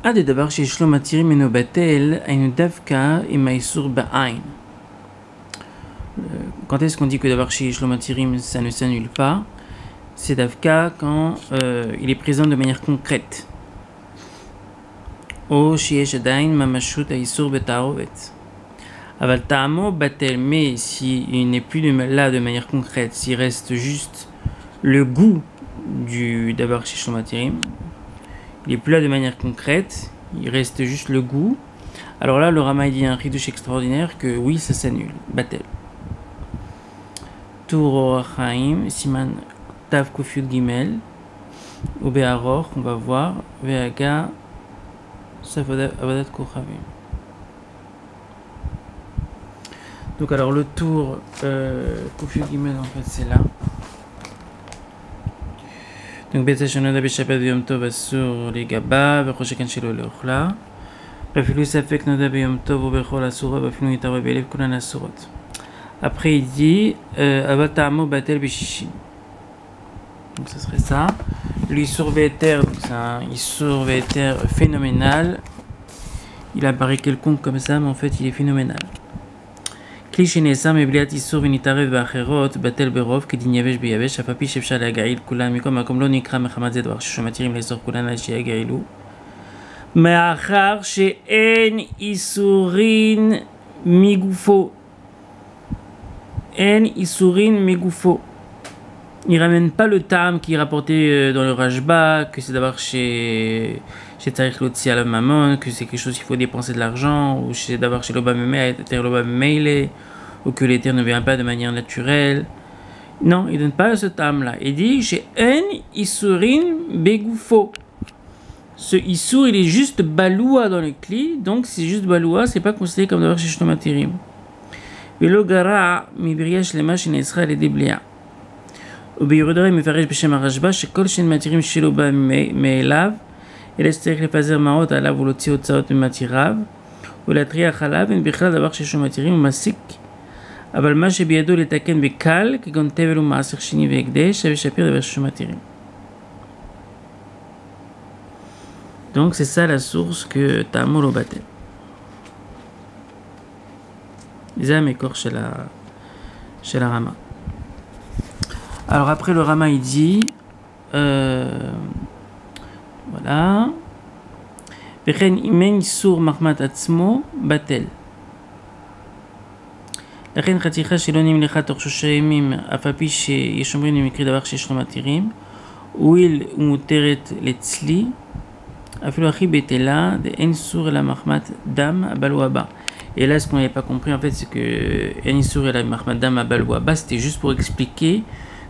עד הדבר שיש לו מתירים ממנו בטל, היינו דווקא עם האיסור בעין. Quand est-ce qu'on dit que d'avoir chez Shlomo Tirim ça ne s'annule pas? C'est d'avka quand il est présent de manière concrète. O sheyesh adain mamashut aisur betarovet. Aval ta'amo batel, mais s'il n'est plus là de manière concrète, s'il reste juste le goût du d'avoir chez Shlomo Tirim, il est plus là de manière concrète, il reste juste le goût. Alors là, le Rama dit un ridouche extraordinaire que oui, ça s'annule, batel. Tour Chaim, Siman Tav Kofyud Gimel, ou Be'aror, on va voir, Ve'aga, Savadat Kochavim. Donc alors le tour Kofyud Gimel, en fait, c'est là. Donc Betashanoda Beshapat Yom Tov Asur les Gaba, Vechoshekan Shelo Leochla, Bafilou Safek Noda Beyom Tov, ou Bechol Asura, Bafilou Yitarwe Belev Kulan Asurot. Après il dit Avatamo Batel Bishishim. Donc ce serait ça. L'Issour Véter, donc c'est un Issour Véter phénoménal. Il apparaît quelconque comme ça, mais en fait il est phénoménal. Kliché Nessam et Bliat Issour Vinitarev Bacherot Batel Berov, Kedin Yavesh Beyavesh, Apapi Shefshal Agail Kulan, Mikom Akom Lo Nikra Mechamad Zedwar, Shomatirim Lesor Kulan Ashi Agailou. Meachar She'en Issourin Migufo. En Isurin Megoufo. Il ramène pas le tam qui est rapporté dans le Rajba, que c'est d'abord chez Tariq Lotsi al Mamon, que c'est quelque chose qu'il faut dépenser de l'argent, ou chez d'abord chez l'Obama Meile, ou que l'éther ne vient pas de manière naturelle. Non, il donne pas ce tam là. Il dit chez En Isurin Begoufo. Ce Isur, il est juste baloua dans le cli, donc c'est juste baloua, c'est pas considéré comme d'abord chez Shlomo Tirim. ולא גרע מבריאה שלמה שנאסרה על ידי בליעה. וביורדרי מפרש בשם הרשב"א שכל שאין מתירים שלא בא מאליו, אלא שצריך לפזר מעות עליו ולהוציא הוצאות ממתיריו, ולהטריח עליו, אין בכלל דבר שיש לו מתירים ומסיק, אבל מה שבידו לתקן בקל, כגון תבל ומעשר שני והקדש, שווה שפיר דבר שיש לו מתירים. Donc c'est ça la source que Ta'amol au Batel. C'est un mécor chez la Rama. Alors après le Rama il dit voilà Vechen imen sur mahmat atzmo batel. לכן חתיכה שלא נמלכה תוך 3 ימים אף על פי שיש אומרים למקרה דבר שיש לו מתירים הואיל ומותרת לצלי אפילו הכי בטלה דאין סור אלא מחמת דם הבלו הבא. Et là, ce qu'on n'avait pas compris, en fait, c'est que Anisur et la Mahmadam Abalwaba, c'était juste pour expliquer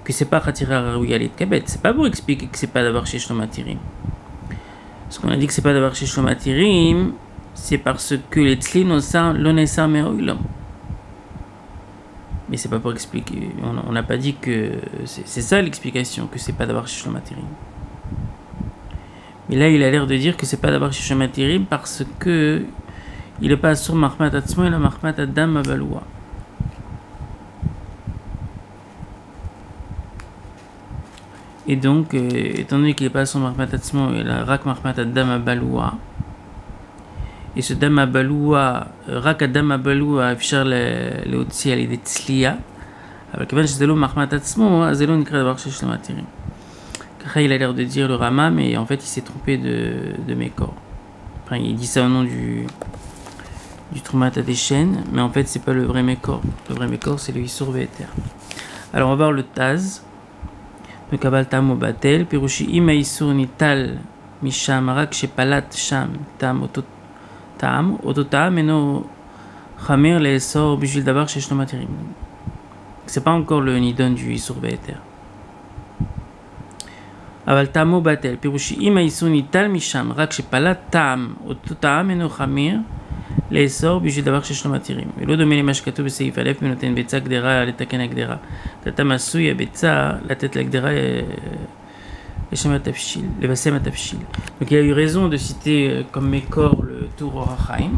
que c'est pas Khatira Raoui Alit Kabet. C'est pas pour expliquer que c'est pas d'avoir chez Shlomo Tirim. Ce qu'on a dit que c'est pas d'avoir chez Shlomo Tirim, c'est parce que les Tzli l'onessa meroilom. Mais c'est pas pour expliquer. On n'a pas dit que c'est ça l'explication, que c'est pas d'avoir chez Shlomo Tirim. Mais là, il a l'air de dire que c'est pas d'avoir chez Shlomo Tirim parce que il n'est pas sur Mahmat Atzmo et la Mahmat Adam Abaloua. Et donc, étant donné qu'il n'est pas sur Mahmat Atzmo et la Rak Mahmat Adam Abaloua, et ce Dam Abaloua, Rak Adam Abaloua, affichar le Otsi à l'idée de Tzliya, avec le Zelo Mahmat Atzmo, Zelo Nikra d'avoir chez Shlomo Tirim. Il a l'air de dire le Rama, mais en fait il s'est trompé de Mékor. Enfin, il dit ça au nom du Troumat à des chaînes, mais en fait c'est pas le vrai Mékor. Le vrai Mékor c'est le Issour Véter. Alors on va voir le Taz. Le Kabal Tam Batel, Pirushi Ima Issour Nital Misham Rak Shepalat Sham Tam Ototam Eno Khamir les Sor Bijil Dabar chez Shlomo Tirim. C'est pas encore le Nidon du Issour Véter. Aval Tamo Batel, Pirushi Ima Issour Nital Misham Rak Shepalat Tam Ototam Eno Khamir לאסור בשביל דבר שיש לו מתירים. ולא דומה למה שכתוב בסעיף א' ונותן ביצה גדרה לתקן הגדרה. תתם עשוי הביצה לתת לגדרה לבשם התבשיל. Donc il a eu raison de citer comme Mékor le Tour Orachaim,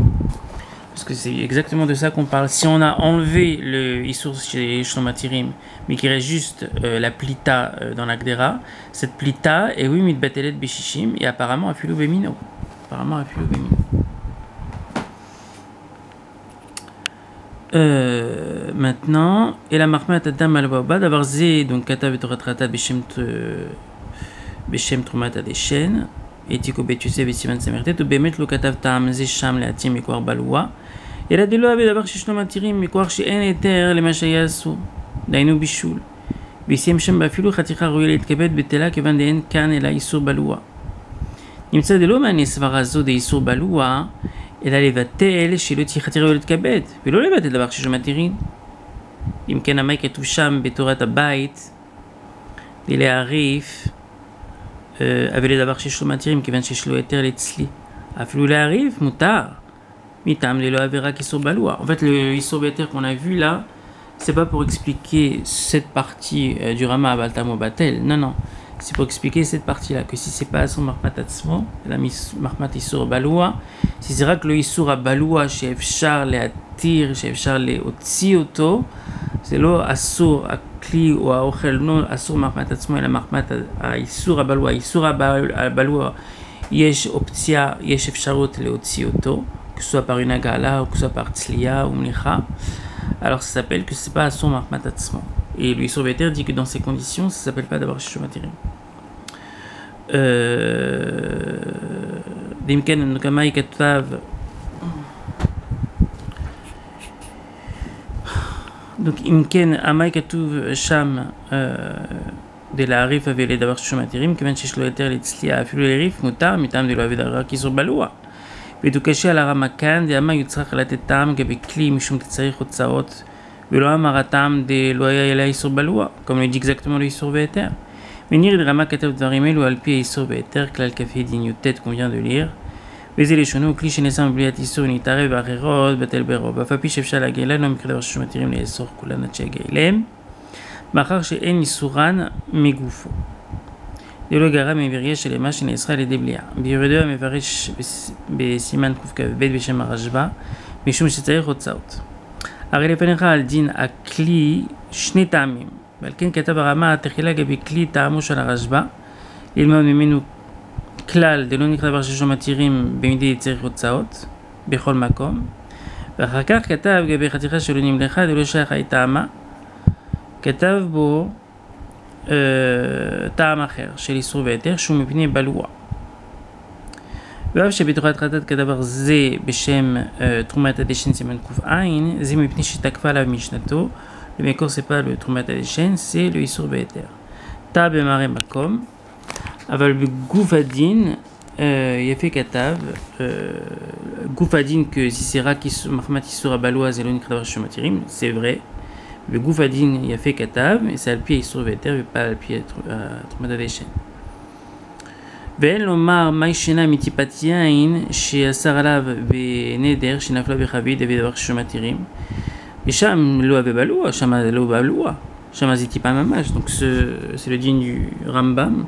parce que c'est exactement de ça qu'on parle. Si on a enlevé le Issour chez Shlomo Tirim, mais qu'il reste juste la plita dans la gdera, cette plita est oui mitbatelet beshishim et apparemment afilou bemino. apparemment אפילו במינו. Maintenant, et la marmite Adam al-Baba, d'avoir zé, donc kata vetorat rata beshem trumat adeshen, et tiko betuse besiman semertet, ou bemet lo katav tam zé sham le atim mikor baloua, et la delo avait d'avoir shishno matirim mikor she en eter le machayasu, dainu bishul, besiem shem bafilu khaticha royal kebet betela kevan de en kan ela isur baloua. נמצא דלא מענה סברה זו דאיסור בלוע, אלא לבטל שלא תיחתיר ולד כבד, ולא לבטל דבר שיש מתירים. אם כן, המאי כתוב שם בתורת הבית, להעריף, אבל לדבר שיש לו מתירים, כיוון שיש לו היתר לצלי. אפילו להעריף, מותר. מטעם ללא עבירה כאיסור בלוע. En fait, le איסור בהיתר qu'on a vu là, c'est pas pour expliquer cette partie du Rama à Baltamo Batel, non, non. C'est pour expliquer cette partie-là, que si c'est pas son marmat atzmo, la marmat isur baloua, si c'est vrai que le isur à baloua, chez Efchar le atir, chez Efchar le otzi auto, c'est lo asur à kli ou à ochel, non asur marmat atzmo et la marmat à isur à baloua. Isur à baloua, yesh optia, yesh efsharot le otzi auto, que ce soit par une agala ou que ce soit par tzliya ou mlicha. Alors ça s'appelle que c'est pas asur marmat atzmo. Et le isur beter dit que dans ces conditions, ça s'appelle pas d'avoir shishou matirim. אם כן, כמה כתב donc אם כן, המאי כתוב שם דלהעריף אבי לדבר ששום מתירים, כיוון שיש לו יותר לצלייה אפילו להעריף מותר מטעם דלא אבי דרק איסור בלוע ודוקשי על הרמה כאן דהמה יוצרך לתת טעם גבי כלי משום תצריך הוצאות ולא אמר הטעם דלא היה אליה איסור בלוע comme le dit exactement le איסור והיתר. Venir de Rama Katav Dvarim ou Alpi Isur Be'eter, Klal Kafé Dignotet qu'on vient de lire. Vezé les chonou, Klish Nesam Bliat Isur Nitare Barerod, Batel Berob, Afapi Shefsha la Gela, Nom Kredav Shumatirim les Esor Kulanatche Gailem, Machar chez En Isuran Megoufo. Delo Garam et Viria chez les machines Israël et Deblia. Biuredo Mevarish Besiman Koufkav Bet Beshem Arajba, Mishum Shetzair Hotzaot. Arelefanecha al Din Akli Shnetamim. ועל כן כתב הרמה התחילה גבי כלי טעמו של הרשב"א ללמוד ממנו כלל דלא נקרא דבר שיש לו מתירים במידי צריך הוצאות בכל מקום ואחר כך כתב גבי חתיכה שלו נמלכה דלא שייך היא טעמה כתב בו טעם אחר של איסור והיתר שהוא מפני בלוע ואף שבתורת חטאת כדבר זה בשם תרומת הדשן סימן קע' זה מפני שתקפה עליו משנתו Le Mekor, c'est pas le Trumat Adeshen, c'est le Isur Be'eter. Ta Bemare Makom. Aval le Goufadin, il a fait Katav. Goufadin, que si c'est Rak Mahmat Isur Abaloua, Zelon Kradavar Shumatirim, c'est vrai. Le Goufadin, il a fait Katav, et c'est Alpi Isur Be'eter, mais pas Alpi Trumat Adeshen. ואין לומר מי שינה מטיפת יין שאסר עליו בנדר שנפלה בחבית ודבר שומתירים ושם לא בבלוע, שם לא בבלוע, שם זה טיפה ממש, donc c'est le digne du Rambam.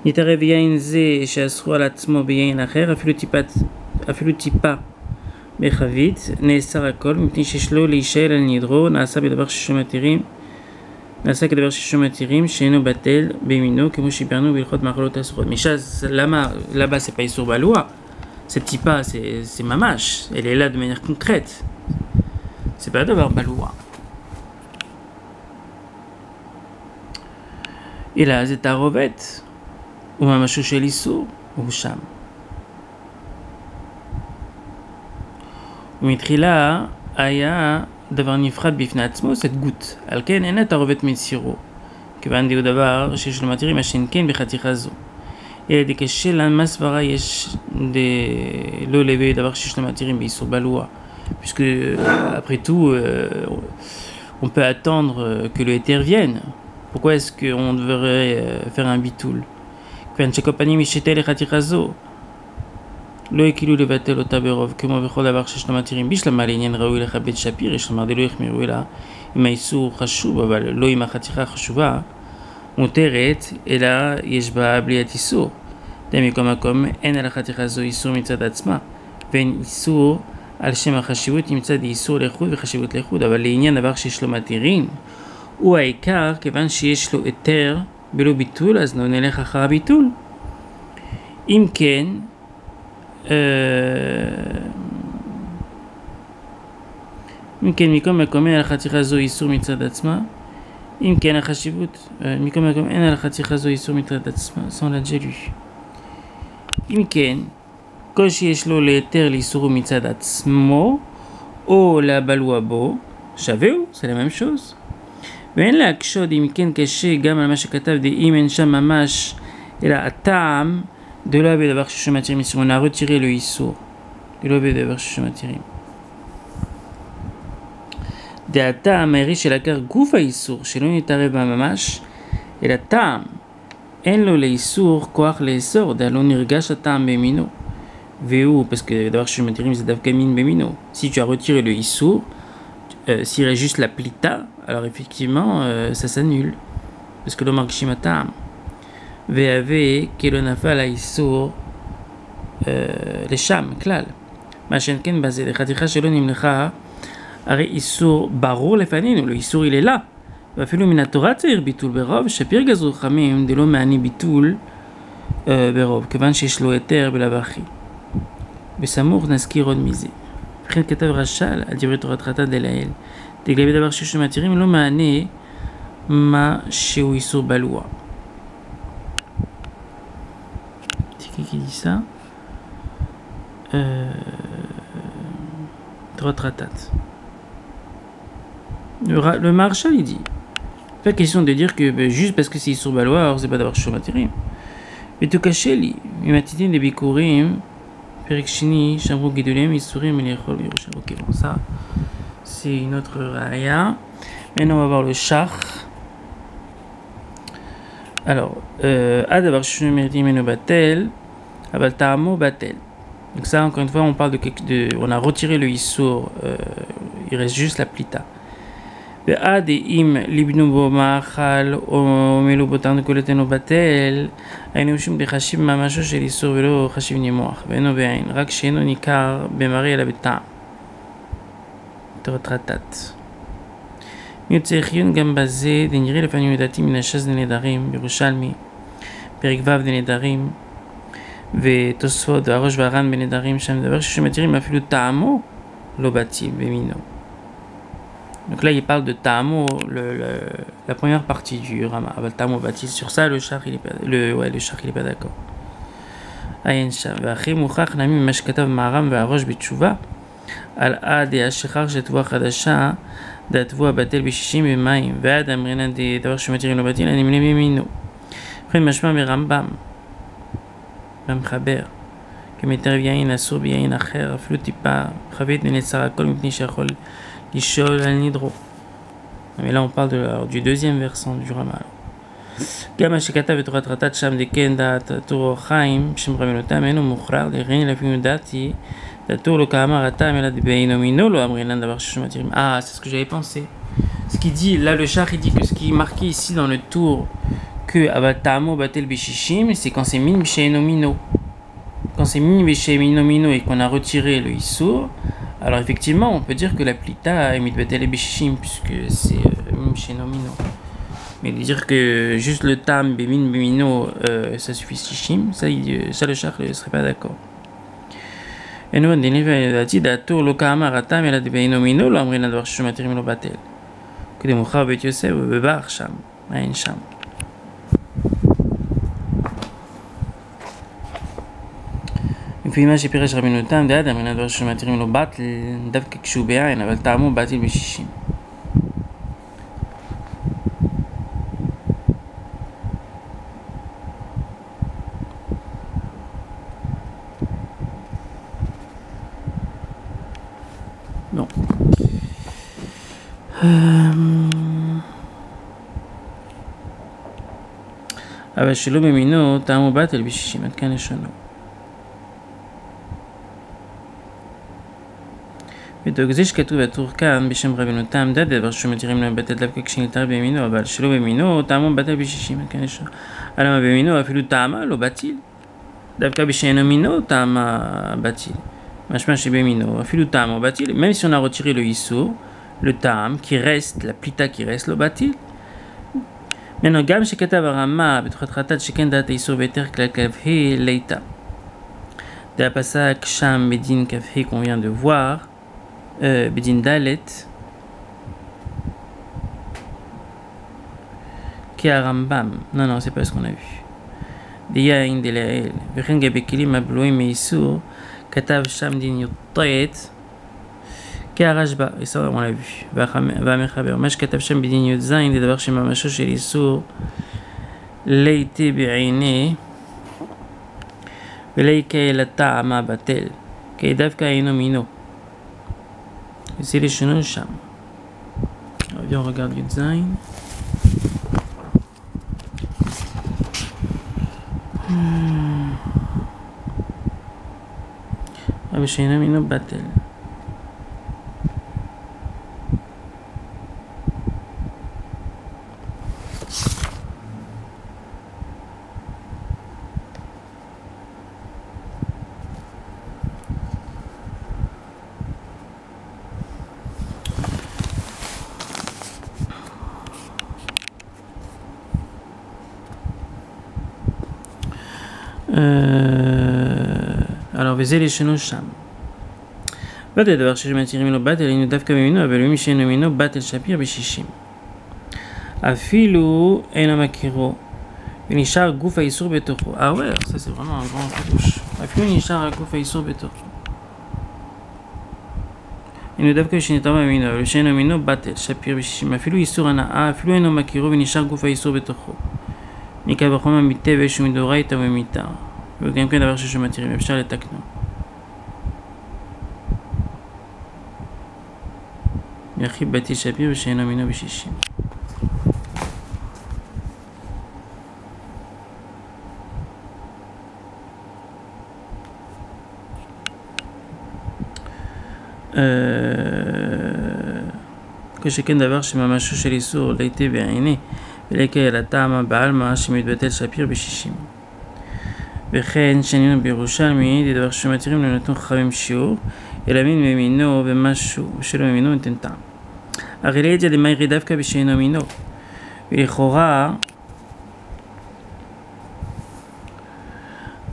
נתערב יין זה שאסרו על עצמו ביין אחר, אפילו טיפה בחבית, נאסר הכל, מפני שיש לו להישאל על נדרו, נעשה כדבר ששום מתירים, שאינו בטל במינו, כמו שיברנו בהלכות מאכלות אסורות. משאז, là-bas c'est pas איסור בלוע, cette tipa c'est mamash, elle est là de manière concrète. C'est pas d'avoir baloua. Et là, c'est ta rovette. Ou mamashou chez l'issou, ou sham. Mitrila, aya, d'avoir nifrat bifnatsmo, cette goutte. Alken, en a ta rovette mitsiro. Que va dire d'avoir, chez le matériel, machin ken, bechatichazo. Et des cachets, la masvara, yesh, de l'eau levée d'avoir chez le matériel, mais ils sont baloua. Puisque après tout on peut attendre que le éther vienne. Pourquoi est-ce qu'on devrait faire un bitoul? Quand compagnie michetel et khatirazo lo ekilu levatel otaberov כמו בכל דבר שיש לו מתירים בשלמה לעניין ראוי לכבד שפיר יש לומר דלא יחמירו אלא אם האיסור חשוב אבל לא אם החתיכה חשובה מותרת אלא יש בה בליית איסור מכל מקום אין על החתיכה הזו איסור מצד עצמה ואין איסור על שם החשיבות נמצא איסור לאיחוד וחשיבות לאיחוד, אבל לעניין דבר שיש לו מתירים הוא העיקר, כיוון שיש לו היתר בלא ביטול, אז לא נלך אחר הביטול. אם כן, אם כן, מכל מקום אין הלכתיך זו איסור מצד עצמה. אם כן, החשיבות, מכל מקום אין הלכתיך זו איסור מצד עצמה, sans la déjà lu. אם כן, כל שיש לו להיתר לאיסור מצד עצמו, או להבלוע בו, שווהו, c'est la même chose. ואין להקשוד אם כן קשה גם על מה שכתב דאם אין שם ממש, אלא הטעם דלא בדבר ששמתירים איסור. On a retiré le איסור. דלא בדבר ששמתירים. דהטעם הערי של עקר גוף האיסור, שלא נתערב בה ממש, אלא טעם. אין לו לאיסור כוח לאסור, דהלא נרגש הטעם במינו. והוא, parce que דבר ששמתירים זה דווקא מין במינו. Si tu as retiré le איסור, s'il reste juste la plita, alors effectivement, ça s'annule. Parce que le margishim atam. Ve'ave kelo nafal ha'isur lesham, klal. Ma shen ken basé, le chaticha shelo nimlecha, הרי איסור ברור לפנינו, לו איסור il est là. ואפילו מן התורה צריך ביטול ברוב, שפיר גזרו חכמים דלא מעני ביטול ברוב, כיוון שיש לו היתר בלאו הכי. בסמוך נזכיר עוד מזה. וכן כתב רש"ל על דברי תורת חטא דלעיל, לגבי דבר שמתירים לא מענה מה שהוא איסור בלוע. C'est qui dit ça? תורת חטאת. Le Maharshal il dit, pas question de dire que juste parce que c'est איסור בלוע, alors c'est pas דבר שמתירים. ותוקשה לי, ממתיתים לביקורים, פרק שני, שאמרו גידוליהם איסורים מלאכול בירושלים. Ok, bon, ça, c'est une autre raya. Maintenant, on va voir le chach. Alors, Adavar Shunu Meritim Eno Batel, Aval Ta'amo Batel. Donc ça, encore une fois, on parle on a retiré le issour, il reste juste la plita. ועד אם ליבנו בו מאכל או מילאו בו תרנגולתנו בטל, היינו שום בחשיב ממשו של איסור ולא חשיב נימוח, ואינו בעין, רק שאינו ניכר במראה אלא בטעם. תורת חטאת. מיוצא חיון גם בזה, דנראה לפעמים ידעתי מן הש"ס דנדרים, בירושלמי, פרק ו' דנדרים, ותוספות והראש והר"ן בנדרים, שם דבר שמתירים אפילו טעמו לא בטיל במינו. Donc là, il parle de Tamo, la première partie du Rama. Tamo Batil. Sur ça, le char, il est pas d'accord. Ayen Sham. V'achim mouchach nami mashkatav ma'aram v'arosh b'tshuva al ad ha'shechar shetvua chadasha d'atvua batel b'shishim b'mayim v'ad amrinan d'avar shematirim lo batil animne b'mino. V'chen mashma b'rambam במחבר כמתערב יין אסור ביין אחר אפילו טיפה חבית ונצר הכל מפני שיכול לשאול על נדרו. Mais là on parle du deuxième versant du Rama. גם מה שכתב בתורת חטאת שם דקן דעת תור חיים שמרמנו אותם אינו מוכרח דרין לפעמים דעתי דעתור לו כאמר הטעם אלא דבאינו מינו לא אמרינן דבר ששמתירים. Ah, c'est ce que j'avais pensé. Ce qui dit, là le char il dit que ce qui est marqué ici dans le tour que Avatamo Batel Bishishim, c'est quand c'est Min Bishaino Mino. Quand c'est Min Bishaino Mino et qu'on a retiré le Issour, alors effectivement on peut dire que la Plita est Mit Batel Bishishim puisque c'est Min Bishaino Mino. Mais dire que juste le Tam Bemin Bimino ça suffit Shishim, ça le char ne serait pas d'accord. Et nous on dit Datur Lokama Ratam et la Beino Mino, l'Amrin Advar Shumatirim lo Batel. Que des Moucha Bet Yosef Bebar Sham, Ain Sham. לפי מה שפירש רבינו תם דעת אמרינן דבר שמתירים לו בטל דווקא כשהוא בעין אבל טעמו בטל בשישים. bon אבל שלא במינו טעמו בטל בשישים עד כאן לשונו. ודוג זה שכתוב בטור כאן בשם רבינו תם דעת דבר שמתירים להם בטל דווקא כשנתערב במינו אבל שלא במינו טעמו בטל בשישים עד כאן לשונו. למה במינו אפילו טעמה לא בטיל דווקא בשאינו מינו טעמה בטיל משמע שבמינו אפילו טעמה בטיל même si on a retiré le issour le טעם qui reste la plita qui reste לא בטיל. maintenant גם שכתב הרמה בתורת חטאת שכן דעת האיסור ביתר כלל כלבי ליטה de la Passak Sham Bedin Kafé qu'on vient de voir, Bedin Dalet, qui a Rambam. Non, c'est pas ce qu'on a vu. Diyain de Lael, Vechen Gabekilim Abloim Meisur, Katav Sham Din Yutayet, qui a Rajba, et ça on l'a vu. Va Mechaber, Mash Katav Sham Bedin Yutzain, de Davar Shema Masho Shel Isur, Leite Be'aine, Veleika Elata Ama Batel, Kaidavka Eno Mino. C'est les chenons Sham. Viens, on regarde Yutzain. Abishayna Mino Batel. Alors, v'zeh les chenons Sham. Batel דבר שמתירים לו בטל, היינו דווקא ממנו, אבל מי שאינו ממנו בטל שפיר ב-60. אפילו אינו מכירו, ונשאר גוף האיסור בתוכו. ouais, ça c'est vraiment un grand חידוש. אפילו נשאר גוף האיסור בתוכו. היינו דווקא שנתרם ממנו, אבל שאינו ממנו בטל שפיר ב-60. אפילו איסור הנאה, אפילו אינו מכירו, ונשאר גוף האיסור בתוכו. מקל וחומר מטבש ומדאורייתא וממיתר. וגם כן דבר שמתירים, אפשר לתקנו. יחי בתי שפיר ושאינו מינו ב-60. כשכן דבר שממשו של איסור ליטה בעיני ולקה אל הטעם בעלמא שמתבטל שפיר ב-60. וכן שנינו בירושלמי זה דבר שמתירים לנתון חכמים שיעור אלא מין ממינו ומשהו ושלא ממינו נתן טעם. הרי לידיה דמיירי דווקא בשאינו מינו ולכאורה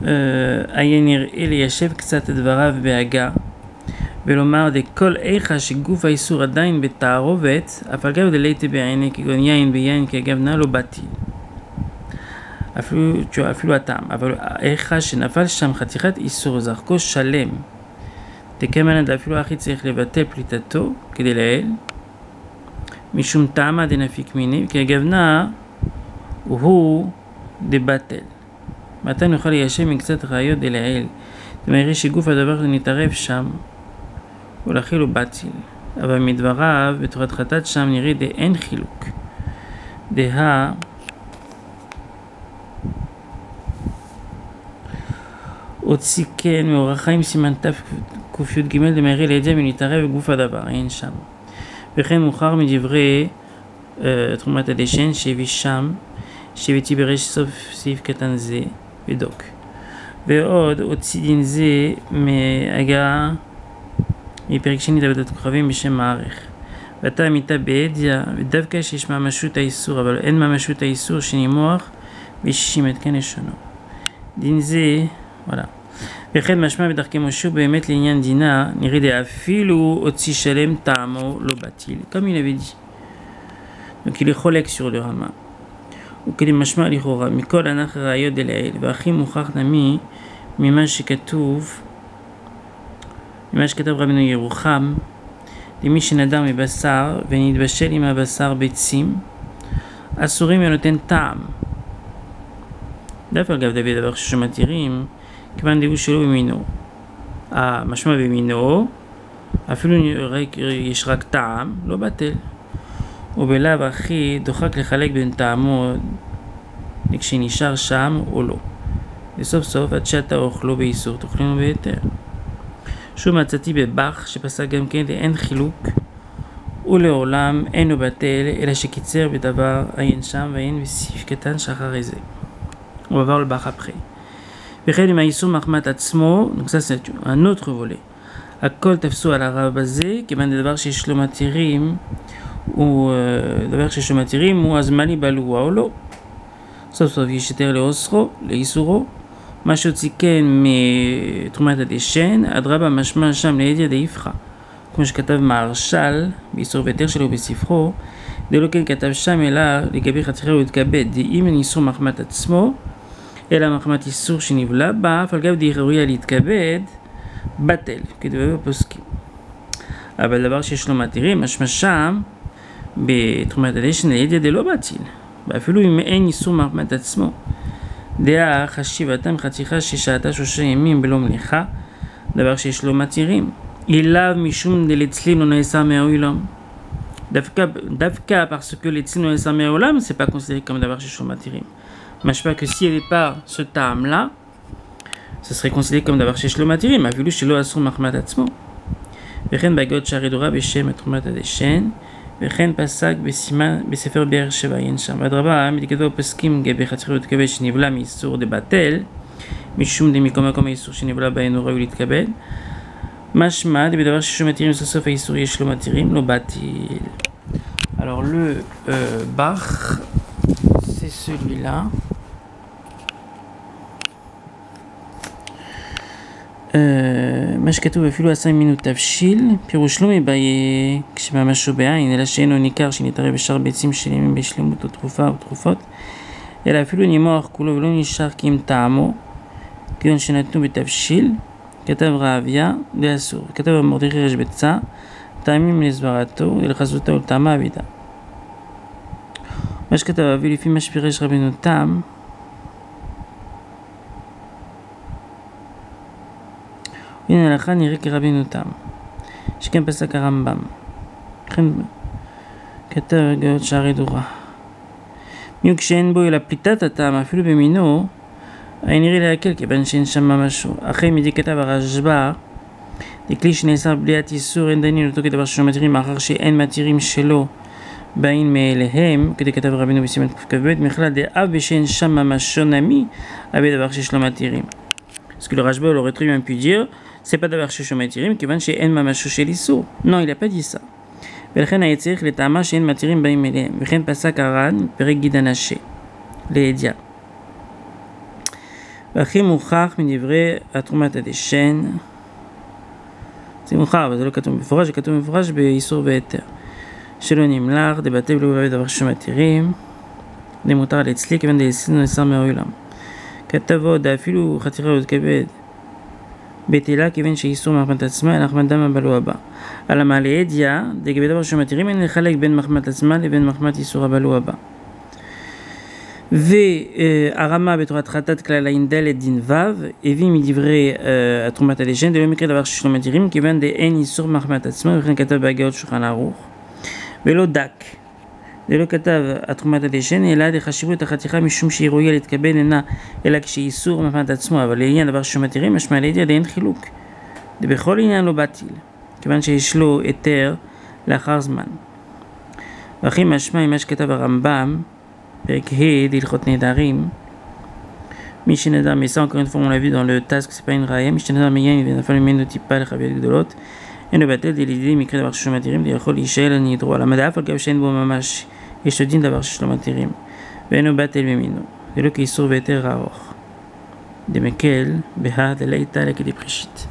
היה נראה ליישב קצת את דבריו בהגה ולומר דכל איכה שגוף האיסור עדיין בתערובת אף על גב דליתי בעיני כגון יין ביין כאגב נע לא בטיל אפילו הטעם אבל איכה שנפל שם חתיכת איסור זרקו שלם תקמן אפילו הכי צריך לבטל פליטתו כדי לאל משום טעמה דנפיק מיני כאגב נע הוא דבטל מתי נוכל ליישב מקצת ראיות דלאל דמיירי שגוף הדבר נתערב שם ולכיל הוא בטיל, אבל מדבריו בתורת חטאת שם נראה אין חילוק. דה הוציא כן מאורח חיים סימן תק"ג דמיירי לידיה ונתערב בגוף הדבר, אין שם. וכן מאוחר מדברי תרומת הדשן שהביא שם, שהבאתי בראש סוף סעיף קטן זה ודוק. ועוד הוציא דין זה מהגה מפרק שני עבודת כוכבים בשם מערך. ואתה מתאבד, ודווקא שיש ממשות האיסור, אבל אין ממשות האיסור שנמוח ב-60 את כן לשונו. דין זה, וואלה. וכן משמע בדרכי משה באמת לעניין דינה, נראה די אפילו הוציא שלם טעמו לא בטיל, comme il avait dit. Donc il est חולק sur le רמה. וכדי משמע לכאורה, מכל הנח ראיות דלאל, והכי מוכח נמי ממה שכתוב, ממה שכתב רבינו ירוחם, למי שנדר מבשר ונתבשל עם הבשר ביצים, אסורים ונותן טעם. דווקא אגב דוד דבר שמתירים, כיוון דהו שלא במינו. משמע במינו, אפילו יש רק טעם, לא בטל. ובלאו הכי דוחק לחלק בין טעמו כשנשאר שם או לא. בסוף סוף עד שאתה אוכלו באיסור תאכלנו ביתר. שוב מצאתי בבח שפסק גם כן אין חילוק ולעולם אין הוא בטל אלא שקיצר בדבר עין שם ועין בסעיף קטן שאחרי זה. הוא עבר לבח הפחי. וכן עם האיסור מחמת עצמו, נקסה הנוטר וולה. הכל תפסו על הרב הזה, כיוון דבר שיש לו מתירים, דבר שיש לו מתירים הוא הזמני בלוע או לא. סוף סוף יש יותר לאוסרו, לאיסורו, מה שהוציא כן מתרומת הדשן, אדרבה משמע שם לידיה דאיפכה. כמו שכתב מהרש"ל, באיסור והיתר שלו בספרו, דלא כן כתב שם אלא לגבי חתיכה הוא יתכבד, דאם אין איסור מחמת עצמו, אלא מחמת איסור שנבלע בה, אף על גב די ראויה להתכבד, בטל, כדברי הפוסקים. אבל דבר שיש לו מתירים, משמע שם, בתרומת הדשן לידיה דלא בטיל, ואפילו אם אין איסור מחמת עצמו. דעה חשיבתם חתיכה ששעתה 3 ימים בלא מליחה, דבר שיש לו מתירים. אליו משום דלצלין לא נאסר מהעולם. דווקא parce que l'etzlin לא נאסר מהעולם, c'est pas considéré comme דבר שיש לו מתירים. משמע que s'il n'y avait pas ce טעם-là, ça serait considéré comme דבר שיש לו מתירים, אפילו שלא אסור מחמת עצמו. וכן בהגות שערי דורה בשם תרומת הדשן, וכן פסק בספר באר שבע אין שם. ואדרבה, מתכתבו פסקים גבי חתיכה להתכבד שנבלע מאיסור דבטל, משום דמקום מקום האיסור שנבלע בהן הוא ראוי להתכבד. משמע, בדבר שיש לו מתירים, סוף האיסור יש לו מתירים, לא בטיל. Alors le Bach, c'est celui-là. מה שכתוב אפילו 10 מינות תבשיל, פירוש לא מבעיה כשממשו בעין, אלא שאינו ניכר שנתערב בשאר ביצים שלמים בשלמות או תרופה או תרופות, אלא אפילו נימוח כולו ולא נשאר כי אם טעמו, כיוון שנתנו בתבשיל, כתב רעביה, די אסור. כתב מרדכי רשבצה, טעמים לסברתו, ולחזותו ולטעמה אבידה. מה שכתב אבי לפי מה שפירש רבינו תם, הנה הלכה נראה כרבינו תם, שכן פסק הרמב"ם. לכן כתב הגאות שערי דורה. מיהו כשאין בו אלא פליטת הטעם, אפילו במינו, היה נראה להקל, כיוון שאין שם משהו. אחרי מדי כתב הרשב"א, לכלי שנאסר בליית איסור, אין דנים אותו כדבר שלא מתירים, מאחר שאין מתירים שלו באים מאליהם, כדי כתב רבינו בסימן קכ"ב, מכלל דאב ושאין שם משהו נמי, אבל דבר שיש לו מתירים. Parce que le Rashba aurait très bien pu dire, c'est pas d'avoir chez Matirim, qui va chez En Mamasho chez l'Issou. Non, il a pas dit ça. ולכן היה צריך לטעמה שאין מתירים באים אליהם, וכן פסק הר"ן, פרק גיד הנשה, לידיעה. והכי מוכח מדברי התרומת הדשן, זה מוכח, אבל זה לא כתוב מפורש, זה כתוב מפורש באיסור והיתר. שלא נמלח, דבטל ולא בבית דבר שמתירים, דמותר להצלי, כיוון דאצלין נאסר מהעולם. כתב עוד, אפילו חתיכה להתכבד בטלה כיוון שאיסור מחמת עצמה, אלא מחמת דם הבלו הבא. על המעלה עדיה, לגבי דבר שמתירים, אין לחלק בין מחמת עצמה לבין מחמת איסור הבלו הבא. והרמה בתורת חטאת כלל עין ד' דין ו' הביא מדברי התרומת הדשן, דלא מקרה דבר שלא מתירים, כיוון דאין איסור מחמת עצמה, וכן כתב בהגאות שולחן ערוך. ולא דק. דלא כתב התרומת הדשן, אלא דחשיבות החתיכה משום שהיא ראויה להתקבל אינה, אלא כשאיסור מחמת עצמו, אבל לעניין דבר שמתירים, משמע לידיעה דאין חילוק. ובכל עניין לא בטיל, כיוון שיש לו היתר לאחר זמן. וכי משמע ממה שכתב הרמב"ם, פרק ה' d'Hilchot נדרים, מי שנדר מסע, encore une fois on l'a vu dans le task, c'est pas une ראיה, מי שנדר מיין ונפל ממנו טיפה לחביות גדולות, אין לו בטל דלידי מקרה דבר שלא מתירים, ויכול להישאל על נדרו על המדף, על גב שאין בו ממש יש לו דין דבר שלא מתירים, ואין לו בטל במינו, ולא כאיסור והיתר הארוך. דמקל בהא דלייתא לכדי פרישית.